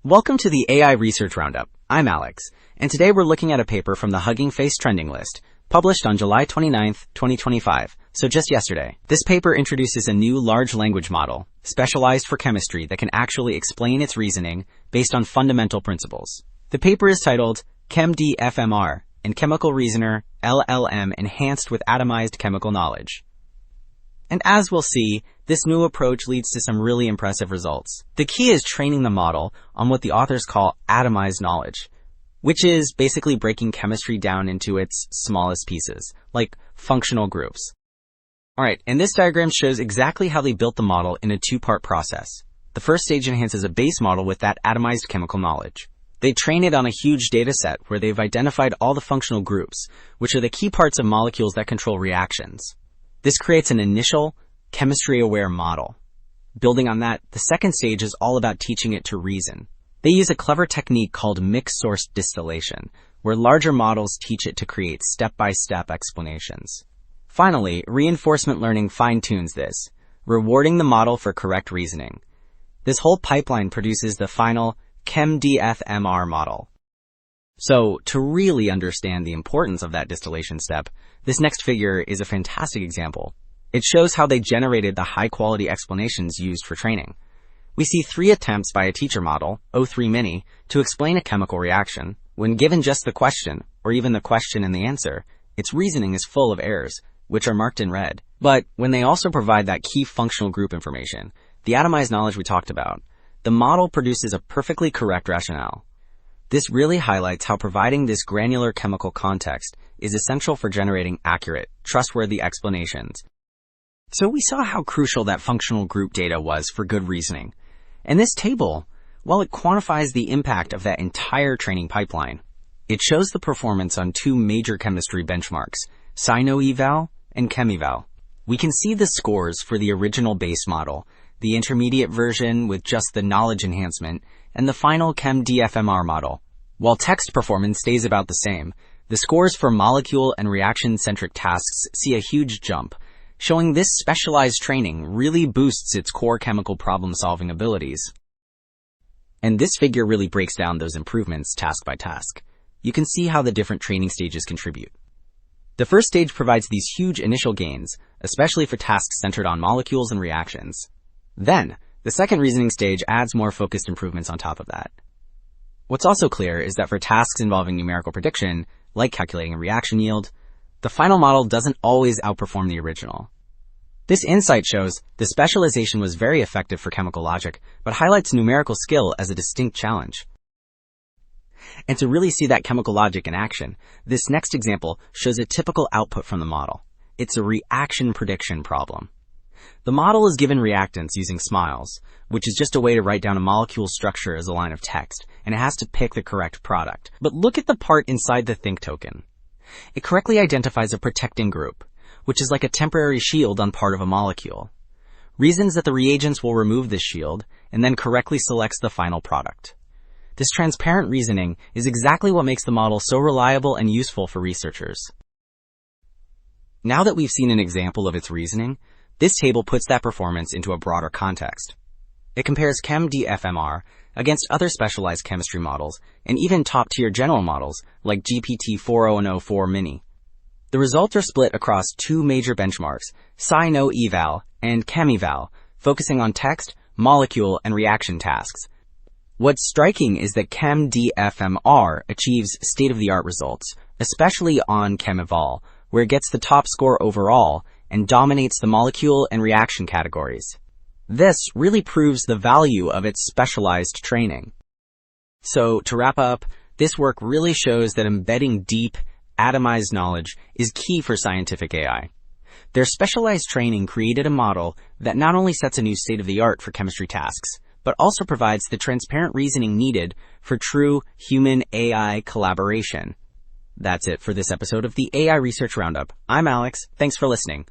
Welcome to the AI Research Roundup. I'm Alex, and today we're looking at a paper from the Hugging Face trending list, published on July 29, 2025, so just yesterday. This paper introduces a new large language model, specialized for chemistry, that can actually explain its reasoning based on fundamental principles. The paper is titled ChemDFM-R, and Chemical Reasoner, LLM Enhanced with Atomized Chemical Knowledge. And as we'll see, this new approach leads to some really impressive results. The key is training the model on what the authors call atomized knowledge, which is basically breaking chemistry down into its smallest pieces, like functional groups. Alright, and this diagram shows exactly how they built the model in a two-part process. The first stage enhances a base model with that atomized chemical knowledge. They train it on a huge dataset where they've identified all the functional groups, which are the key parts of molecules that control reactions. This creates an initial, chemistry-aware model. Building on that, the second stage is all about teaching it to reason. They use a clever technique called mixed-source distillation, where larger models teach it to create step-by-step explanations. Finally, reinforcement learning fine-tunes this, rewarding the model for correct reasoning. This whole pipeline produces the final ChemDFM-R model. So, to really understand the importance of that distillation step, this next figure is a fantastic example. It shows how they generated the high-quality explanations used for training. We see 3 attempts by a teacher model, O3 Mini, to explain a chemical reaction. When given just the question, or even the question and the answer, its reasoning is full of errors, which are marked in red. But when they also provide that key functional group information, the atomized knowledge we talked about, the model produces a perfectly correct rationale. This really highlights how providing this granular chemical context is essential for generating accurate, trustworthy explanations. So we saw how crucial that functional group data was for good reasoning. And this table, while it quantifies the impact of that entire training pipeline, it shows the performance on 2 major chemistry benchmarks, SciNO-Eval and ChemEval. We can see the scores for the original base model, the intermediate version with just the knowledge enhancement, and the final ChemDFM-R model. While text performance stays about the same, the scores for molecule and reaction-centric tasks see a huge jump, showing this specialized training really boosts its core chemical problem-solving abilities. And this figure really breaks down those improvements task by task. You can see how the different training stages contribute. The first stage provides these huge initial gains, especially for tasks centered on molecules and reactions. Then, the second reasoning stage adds more focused improvements on top of that. What's also clear is that for tasks involving numerical prediction, like calculating a reaction yield, the final model doesn't always outperform the original. This insight shows the specialization was very effective for chemical logic, but highlights numerical skill as a distinct challenge. And to really see that chemical logic in action, this next example shows a typical output from the model. It's a reaction prediction problem. The model is given reactants using SMILES, which is just a way to write down a molecule structure as a line of text, and it has to pick the correct product. But look at the part inside the think token. It correctly identifies a protecting group, which is like a temporary shield on part of a molecule, reasons that the reagents will remove this shield, and then correctly selects the final product. This transparent reasoning is exactly what makes the model so reliable and useful for researchers. Now that we've seen an example of its reasoning, this table puts that performance into a broader context. It compares ChemDFM-R against other specialized chemistry models and even top-tier general models like GPT-4o04 Mini. The results are split across 2 major benchmarks, SciNO-Eval and ChemEval, focusing on text, molecule, and reaction tasks. What's striking is that ChemDFM-R achieves state-of-the-art results, especially on ChemEval, where it gets the top score overall and dominates the molecule and reaction categories. This really proves the value of its specialized training. So, to wrap up, this work really shows that embedding deep, atomized knowledge is key for scientific AI. Their specialized training created a model that not only sets a new state-of-the-art for chemistry tasks, but also provides the transparent reasoning needed for true human-AI collaboration. That's it for this episode of the AI Research Roundup. I'm Alex. Thanks for listening.